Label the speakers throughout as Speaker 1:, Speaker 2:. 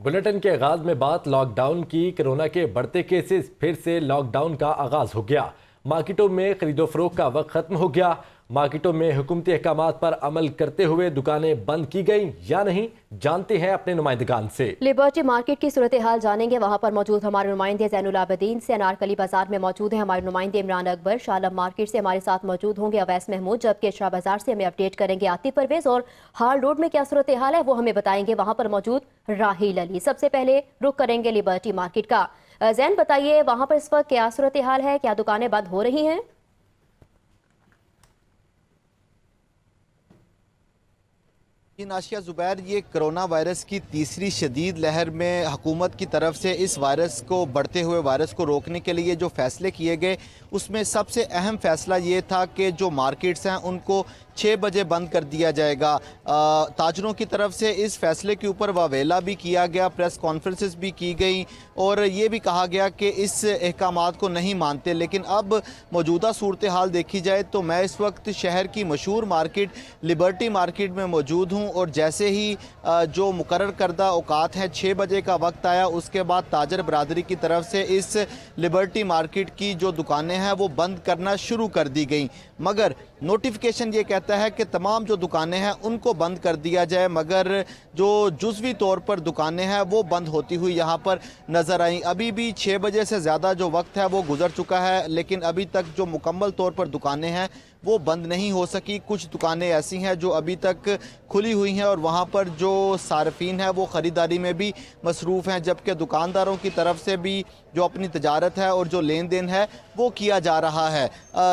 Speaker 1: Bulletin के आगाज में बात लॉकडाउन की। कोरोना के बढ़ते केसेस, फिर से लॉकडाउन का आगाज हो गया। मार्केटों में खरीदो फरोख्त का वक्त खत्म हो गया। मार्केटों में हुकूमती अहकामात पर अमल करते हुए दुकानें बंद की गई या नहीं, जानते हैं अपने नुमाइंदगान से।
Speaker 2: लिबर्टी मार्केट की सूरत हाल जानेंगे। वहां पर मौजूद हमारे नुमाइंदे ज़ैनुल आबिदीन से अनारकली बाजार में मौजूद हैं हमारे नुमाइंदे इमरान अकबर। शालम मार्केट से हमारे साथ मौजूद होंगे अवैस महमूद, जबकि शाह बाजार से हमें अपडेट करेंगे आतिफ परवेज। और हाल रोड में क्या सूरत हाल है वो हमें बताएंगे वहां पर मौजूद राहील अली। सबसे पहले रुख करेंगे लिबर्टी मार्केट का। जैन बताइए, वहां पर इस वक्त क्या सूरत हाल है, क्या दुकानें बंद हो रही हैं?
Speaker 3: नाशिया ज़ुबैर, ये कोरोना वायरस की तीसरी शदीद लहर में हुकूमत की तरफ से इस वायरस को, बढ़ते हुए वायरस को रोकने के लिए जो फ़ैसले किए गए, उसमें सबसे अहम फ़ैसला ये था कि जो मार्केट्स हैं उनको 6 बजे बंद कर दिया जाएगा। ताजरों की तरफ से इस फैसले के ऊपर वावेला भी किया गया, प्रेस कॉन्फ्रेंसेस भी की गई और ये भी कहा गया कि इस अहकामात को नहीं मानते। लेकिन अब मौजूदा सूरत हाल देखी जाए तो मैं इस वक्त शहर की मशहूर मार्केट लिबर्टी मार्केट में मौजूद हूँ और जैसे ही जो मुकर्रर करदा औकात है 6 बजे का वक्त आया, उसके बाद ताजर बरादरी की तरफ से इस लिबर्टी मार्केट की जो दुकानें हैं वो बंद करना शुरू कर दी गई। मगर नोटिफिकेशन ये कहता है कि तमाम जो दुकानें हैं उनको बंद कर दिया जाए, मगर जो जुज़वी तौर पर दुकानें हैं वो बंद होती हुई यहाँ पर नज़र आई। अभी भी 6 बजे से ज़्यादा जो वक्त है वो गुजर चुका है, लेकिन अभी तक जो मुकम्मल तौर पर दुकानें हैं वो बंद नहीं हो सकी। कुछ दुकानें ऐसी हैं जो अभी तक खुली हुई हैं और वहाँ पर जो सार्फिन है वो ख़रीदारी में भी मसरूफ़ हैं, जबकि दुकानदारों की तरफ से भी जो अपनी तजारत है और जो लेन देन है वो किया जा रहा है।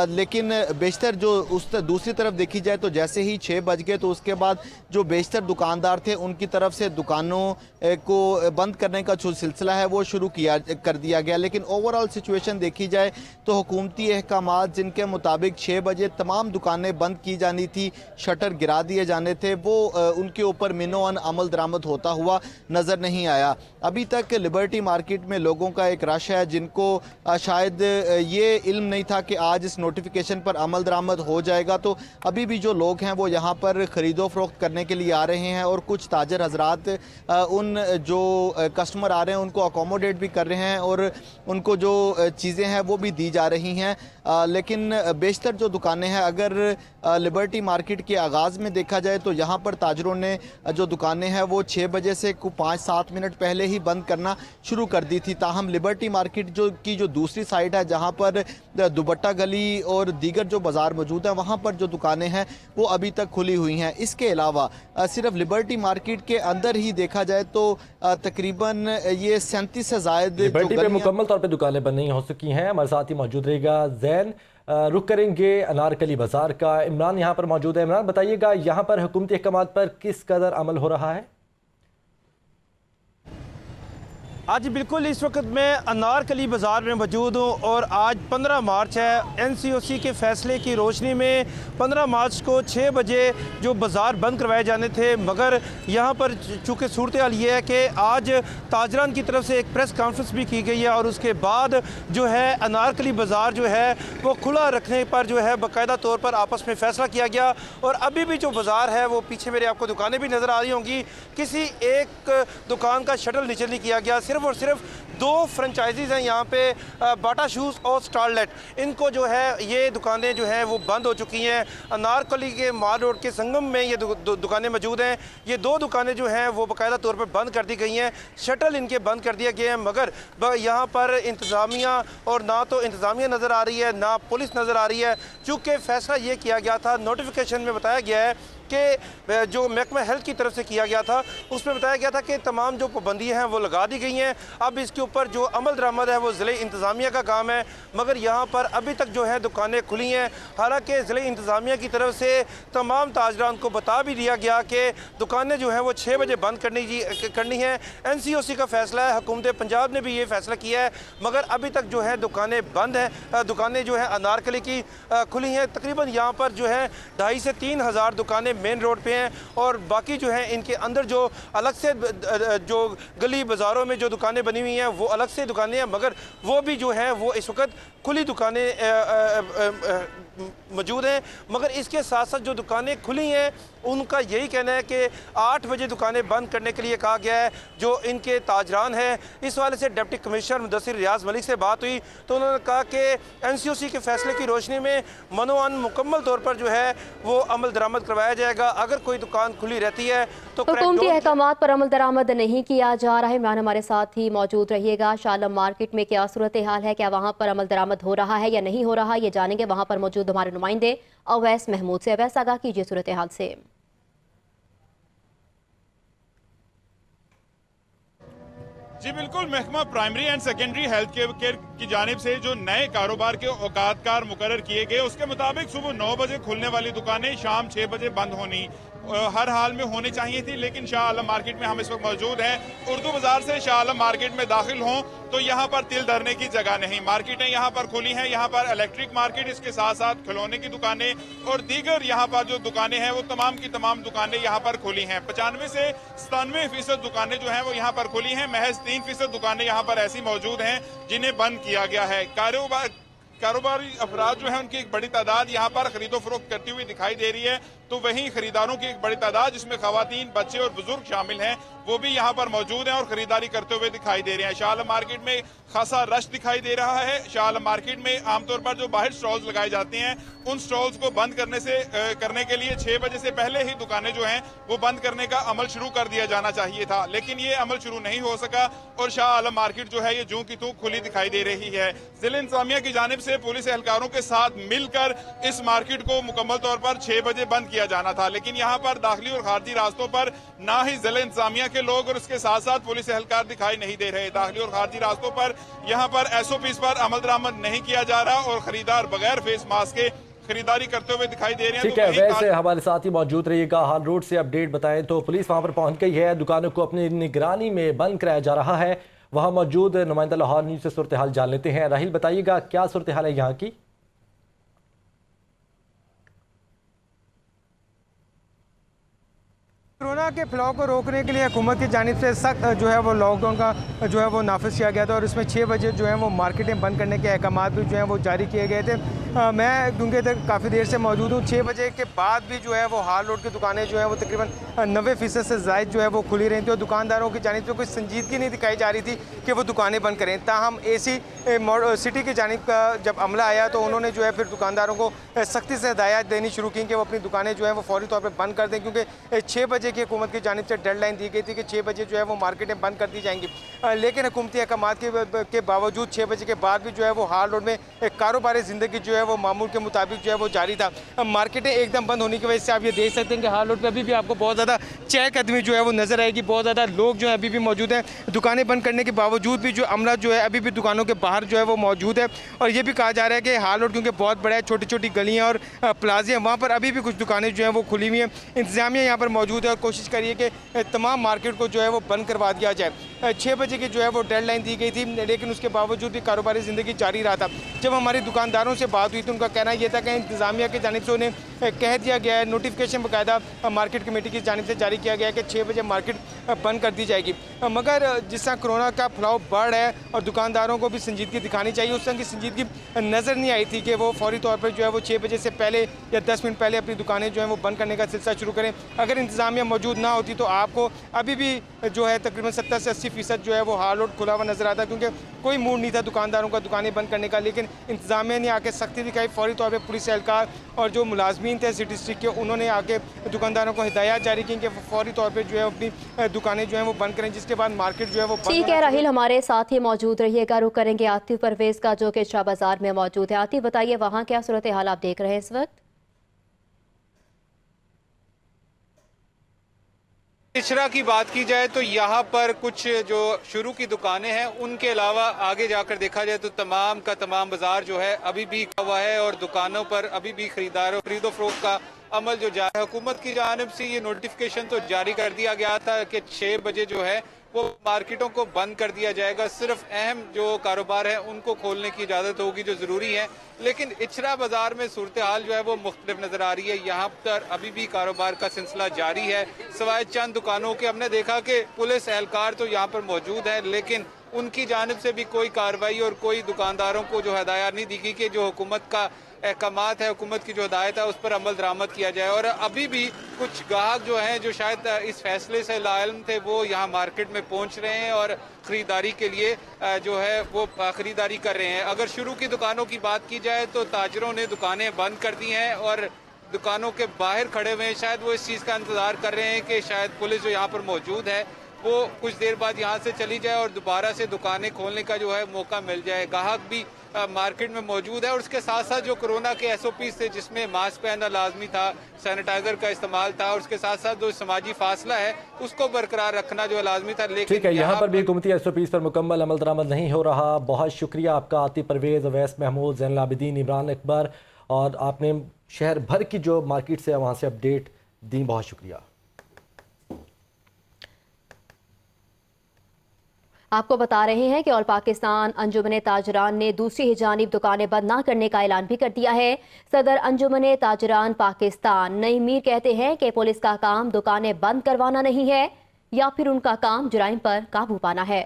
Speaker 3: लेकिन बेशतर जो उस दूसरी तरफ देखी जाए तो जैसे ही 6 बज गए तो उसके बाद जो बेशतर दुकानदार थे उनकी तरफ से दुकानों को बंद करने का जो सिलसिला है वो शुरू कर दिया गया। लेकिन ओवरऑल सिचुएशन देखी जाए तो हुकूमती अहकामात जिनके मुताबिक 6 बजे तमाम दुकानें बंद की जानी थी, शटर गिरा दिए जाने थे, वो उनके ऊपर मिनोअन अमल दरामद होता हुआ नज़र नहीं आया। अभी तक लिबर्टी मार्केट में लोगों का एक रश है जिनको शायद ये इल्म नहीं था कि आज इस नोटिफिकेशन पर अमल दरामद हो जाएगा। तो अभी भी जो लोग हैं वो यहाँ पर ख़रीदो फरोख्त करने के लिए आ रहे हैं और कुछ ताजर हजरात उन जो कस्टमर आ रहे हैं उनको अकोमोडेट भी कर रहे हैं और उनको जो चीज़ें हैं वो भी दी जा रही हैं। लेकिन बेशतर जो दुकानें हैं, अगर लिबर्टी मार्केट के आगाज़ में देखा जाए तो यहाँ पर ताजरों ने जो दुकानें हैं वो 6 बजे से 5-7 मिनट पहले ही बंद करना शुरू कर दी थी। ताहम लिबर्टी मार्केट जो दूसरी साइड है जहाँ पर दुबट्टा गली और दीगर जो बाज़ार मौजूद है वहाँ पर जो दुकानें हैं वो अभी तक खुली हुई हैं। इसके अलावा सिर्फ लिबर्टी मार्केट के अंदर ही देखा जाए तो तकरीबन ये 37 से ज़ायद
Speaker 1: लिबर्टी पे मुकम्मल तौर पे दुकानें बंद नहीं हो सकी हैं। हमारे साथ ही मौजूद रहेगा जैन। रुख करेंगे अनारकली बाजार का। इमरान यहाँ पर मौजूद है। इमरान बताइएगा, यहाँ पर हुकूमती अहकामात पर किस कदर अमल हो रहा है?
Speaker 4: आज बिल्कुल इस वक्त मैं अनारकली बाज़ार में मौजूद हूँ और आज 15 मार्च है। एनसीओसी के फ़ैसले की रोशनी में 15 मार्च को 6 बजे जो बाज़ार बंद करवाए जाने थे, मगर यहाँ पर चूँकि सूरत हाल ये है कि आज ताजरान की तरफ से एक प्रेस कॉन्फ्रेंस भी की गई है और उसके बाद जो है अनारकली बाज़ार जो है वो खुला रखने पर जो है बाकायदा तौर पर आपस में फ़ैसला किया गया। और अभी भी जो बाज़ार है वो पीछे मेरे आपको दुकानें भी नज़र आ रही होंगी, किसी एक दुकान का शटर नीचे नहीं किया गया। सिर्फ और सिर्फ 2 फ्रेंचाइजीज़ हैं यहाँ पे, बाटा शूज़ और स्टारलेट। इनको जो है ये दुकानें जो हैं वो बंद हो चुकी हैं। अनारकली के माल रोड के संगम में ये दुकानें मौजूद हैं। ये 2 दुकानें जो हैं वो बाकायदा तौर पर बंद कर दी गई हैं, शटल इनके बंद कर दिए गए हैं। मगर यहाँ पर इंतज़ामिया और ना तो इंतज़ामिया नज़र आ रही है ना पुलिस नज़र आ रही है, चूँकि फ़ैसला ये किया गया था, नोटिफिकेशन में बताया गया है कि जो महकमा हेल्थ की तरफ से किया गया था उसमें बताया गया था कि तमाम जो पाबंदियाँ हैं वो लगा दी गई हैं। अब इसके ऊपर जो अमल दरामद है वो ज़िले इंतज़ामिया का काम है, मगर यहाँ पर अभी तक जो है दुकानें खुली हैं। हालांकि ज़िले इंतज़ामिया की तरफ से तमाम ताजरान को बता भी दिया गया कि दुकानें जो हैं वो 6 बजे बंद करनी है। NCOC का फ़ैसला है, हुकूमत पंजाब ने भी ये फ़ैसला किया है, मगर अभी तक जो है दुकानें बंद हैं। दुकानें जो है अनारकली की खुली हैं। तकरीबन यहाँ पर जो है 2,500 से 3,000 दुकानें मेन रोड पे हैं और बाकी जो है इनके अंदर जो अलग से जो गली बाज़ारों में जो दुकानें बनी हुई हैं वो अलग से दुकानें हैं, मगर वो भी जो है वो इस वक्त खुली दुकानें मौजूद हैं। मगर इसके साथ साथ जो दुकानें खुली हैं उनका यही कहना है कि 8 बजे दुकानें बंद करने के लिए कहा गया है। जो इनके ताजरान हैं, इस वाले से डिप्टी कमिश्नर मुदस्सिर रियाज मलिक से बात हुई तो उन्होंने कहा कि NCOC के फैसले की रोशनी में मनोअन मुकम्मल तौर पर जो है वो अमल दरामद करवाया जाएगा। अगर कोई दुकान खुली रहती है तो
Speaker 2: हुकूमती अहकामात पर अमल दरामद नहीं किया जा रहा है। इमरान हमारे साथ ही मौजूद रहिएगा। शालम मार्केट में क्या सूरत हाल है, क्या वहाँ पर अमल दरामद हो रहा है या नहीं हो रहा, ये जानेंगे वहाँ पर मौजूद हमारे नुमाइंदे अवैस महमूद से। अवैस, आगाह कीजिए सूरत हाल से।
Speaker 5: जी बिल्कुल, महकमा primary and secondary health care की जानिब से जो नए कारोबार के औकातकार मुकर्रर किए गए उसके मुताबिक सुबह 9 बजे खुलने वाली दुकानें शाम 6 बजे बंद होनी हर हाल में होनी चाहिए थी। लेकिन शाह आलम मार्केट में हम इस वक्त मौजूद हैं। उर्दू बाजार से शाह आलम मार्केट में दाखिल हों तो यहाँ पर तिल धरने की जगह नहीं। मार्केटें यहाँ पर खुली हैं। यहाँ पर इलेक्ट्रिक मार्केट, इसके साथ साथ खिलौने की दुकानें और दीगर यहाँ पर जो दुकानें हैं वो तमाम की तमाम दुकानें यहाँ पर खुली हैं। 95 से 97% दुकानें जो हैं वो यहाँ पर खुली हैं। महज 3% दुकानें यहाँ पर ऐसी मौजूद हैं जिन्हें बंद किया गया है। कारोबारी अफराद जो है उनकी एक बड़ी तादाद यहाँ पर खरीदो फरोख्त करती हुई दिखाई दे रही है। तो वहीं खरीदारों की एक बड़ी तादाद जिसमें खवातीन, बच्चे और बुजुर्ग शामिल हैं वो भी यहाँ पर मौजूद हैं और खरीदारी करते हुए दिखाई दे रहे हैं। शाह आलम मार्केट में खासा रश दिखाई दे रहा है। शाह आलम मार्केट में आमतौर पर जो बाहर स्टॉल्स लगाए जाते हैं उन स्टॉल्स को बंद करने के लिए 6 बजे से पहले ही दुकानें जो हैं वो बंद करने का अमल शुरू कर दिया जाना चाहिए था, लेकिन ये अमल शुरू नहीं हो सका और शाह आलम मार्केट जो है ये जूं की तूं खुली दिखाई दे रही है। जिला इंतजामिया की जानिब से पुलिस एहलकारों के साथ मिलकर इस मार्केट को मुकम्मल तौर पर 6 बजे बंद किया जाना था, लेकिन यहाँ पर दाखिली और खारजी रास्तों पर ना ही जिला इंतजामिया के लोग और इसके साथ साथ पुलिस एहलकार दिखाई नहीं दे रहे। दाखिली और खारजी रास्तों पर यहाँ पर SOPs पर अमल दरामद नहीं किया जा रहा और खरीदार बगैर फेस मास्क के खरीदारी करते हुए दिखाई दे रहे हैं।
Speaker 1: ठीक है, वैसे हमारे साथ ही मौजूद रहिएगा। हाल रोड से अपडेट बताएं तो पुलिस वहां पर पहुंच गई है, दुकानों को अपनी निगरानी में बंद कराया जा रहा है। वहां मौजूद नुमाइंदा लाहौर न्यूज़ से सूरत हाल जान लेते हैं। राहिल, बताइएगा क्या सूरत हाल है यहाँ की?
Speaker 6: कोरोना के फैलाव को रोकने के लिए हुकूमत की जानिब से सख्त जो है वो लॉकडाउन का जो है वो नाफिज किया गया था और इसमें 6 बजे जो है वो मार्केटें बंद करने के अहकाम भी जो हैं वो जारी किए गए थे। मैं क्योंकि इधर काफ़ी देर से मौजूद हूँ, 6 बजे के बाद भी जो है वो हाल रोड की दुकानें जो है वो तकरीबन 90% से ज़ायद जो है वो खुली रही थी और दुकानदारों की जानिब से कोई संजीदगी नहीं दिखाई जा रही थी कि वो दुकानें बंद करें। ताहम AC सिटी की जानिब का जब अमला आया तो उन्होंने जो है फिर दुकानदारों को सख्ती से हिदायत देनी शुरू की कि वो अपनी दुकानें जो है वो फौरी तौर पर बंद कर दें, क्योंकि 6 बजे की हुकूमत की जानिब से डेडलाइन दी गई थी कि 6 बजे जो है वो मार्केटें बंद कर दी जाएंगी। लेकिन हुकूमती अहकाम के बावजूद 6 बजे के बाद भी जो है वो हाल रोड में कारोबारी ज़िंदगी जो है वो मामूल के मुताबिक जो है वो जारी था। मार्केटें एकदम बंद होने की वजह से आप ये देख सकते हैं कि हाल रोड पर अभी भी आपको बहुत ज़्यादा चहलकदमी जो है वो नज़र आएगी। बहुत ज़्यादा लोग जो है अभी भी मौजूद हैं। दुकानें बंद करने के बावजूद भी जो अमला जो है अभी भी दुकानों के बाहर जो है वो मौजूद है और ये भी कहा जा रहा है कि हाल रोड क्योंकि बहुत बड़ा है, छोटी छोटी गलियाँ और प्लाजे हैं, वहाँ पर अभी भी कुछ दुकानें जो हैं वो खुली हुई हैं। इंतजामिया यहाँ पर मौजूद है और कोशिश करिए कि तमाम मार्केट को जो है वो बंद करवा दिया जाए। 6 बजे की जो है वो डेडलाइन दी गई थी, लेकिन उसके बावजूद भी कारोबारी ज़िंदगी जारी रहा था। जब हमारी दुकानदारों से बात हुई तो उनका कहना यह था कि इंतजामिया की जानिब से उन्हें कह दिया गया है, नोटिफिकेशन बाकायदा मार्केट कमेटी की जानिब से जारी किया गया है कि 6 बजे मार्केट बंद कर दी जाएगी। मगर जिस तरह कोरोना का फैलाव बढ़ है और दुकानदारों को भी संजीदगी दिखानी चाहिए, उस तरह की संजीदगी नज़र नहीं आई थी कि वो फौरी तौर पर जो है वो 6 बजे से पहले या 10 मिनट पहले अपनी दुकानें जो हैं वो बंद करने का सिलसिला शुरू करें। अगर इंतजामिया मौजूद ना होती तो आपको अभी भी जो है तकरीबन 70 से 80% जो है वो हाल रोड खुला हुआ नजर आता, क्योंकि कोई मूड नहीं था दुकानदारों का दुकानें बंद करने का। लेकिन इंतजामिया ने आके सख्ती दिखाई, फौरी तौर पर पुलिस एहलकार और जो मुलाजमीन थे सिटी डिस्ट्रिक्ट के, उन्होंने आके दुकानदारों को हिदायत जारी की कि फौरी तौर पर जो है अपनी दुकानें जो है वो बंद करें, जिसके बाद मार्केट जो है वो
Speaker 2: ठीक है। राहिल, हमारे साथ ही मौजूद रहिएगा। रुक करेंगे आतिफ परवेज का जो कि शाह बाजार में मौजूद है। आतिफ, बताइए वहाँ क्या सूरत हाल आप देख रहे हैं इस वक्त?
Speaker 7: इचरा की बात की जाए तो यहाँ पर कुछ जो शुरू की दुकानें हैं उनके अलावा आगे जाकर देखा जाए तो तमाम का तमाम बाजार जो है अभी भी हुआ है और दुकानों पर अभी भी खरीदो फरोख्त का अमल जो जारी है। हुकूमत की जानिब से ये नोटिफिकेशन तो जारी कर दिया गया था कि 6 बजे जो है वो मार्केटों को बंद कर दिया जाएगा, सिर्फ अहम जो कारोबार है उनको खोलने की इजाज़त होगी जो ज़रूरी है। लेकिन इचरा बाजार में सूरत हाल जो है वो मुख्तलिफ नज़र आ रही है। यहाँ पर अभी भी कारोबार का सिलसिला जारी है, सिवाय चंद दुकानों के। हमने देखा कि पुलिस एहलकार तो यहाँ पर मौजूद है, लेकिन उनकी जानिब से भी कोई कार्रवाई और कोई दुकानदारों को जो हदायत नहीं दी गई कि जो हुकूमत का अहकामात है, हुकूमत की जो हदायत है उस पर अमल दरामद किया जाए। और अभी भी कुछ ग्राहक जो हैं जो शायद इस फैसले से लाइल्म थे वो यहाँ मार्केट में पहुँच रहे हैं और ख़रीदारी के लिए जो है वो ख़रीदारी कर रहे हैं। अगर शुरू की दुकानों की बात की जाए तो ताजरों ने दुकानें बंद कर दी हैं और दुकानों के बाहर खड़े हुए हैं। शायद वो इस चीज़ का इंतज़ार कर रहे हैं कि शायद पुलिस जो यहाँ पर मौजूद है वो कुछ देर बाद यहाँ से चली जाए और दोबारा से दुकानें खोलने का जो है मौका मिल जाए। ग्राहक भी मार्केट में मौजूद है और उसके साथ साथ जो कोरोना के SOPs थे जिसमें मास्क पहनना लाजमी था, सैनिटाइजर का इस्तेमाल था और उसके साथ साथ जो समाजी फासला है उसको बरकरार रखना जो लाजमी था। लेकिन
Speaker 1: ठीक है, यहाँ पर भी हुकूमती SOPs पर मुकम्मल अमल दरामद नहीं हो रहा। बहुत शुक्रिया आपका आतिफ परवेज़, अवैस महमूद, ज़ैनुल आबिदीन, इमरान अकबर, और आपने शहर भर की जो मार्केट से वहाँ से अपडेट दी। बहुत शुक्रिया।
Speaker 2: आपको बता रहे हैं कि ऑल पाकिस्तान अंजुमन ताजरान ने दूसरी ही जानिब दुकानें बंद न करने का ऐलान भी कर दिया है। सदर अंजुमन ताजरान पाकिस्तान नईम मीर कहते हैं कि पुलिस का काम दुकानें बंद करवाना नहीं है या फिर उनका काम जुराइम पर काबू पाना है।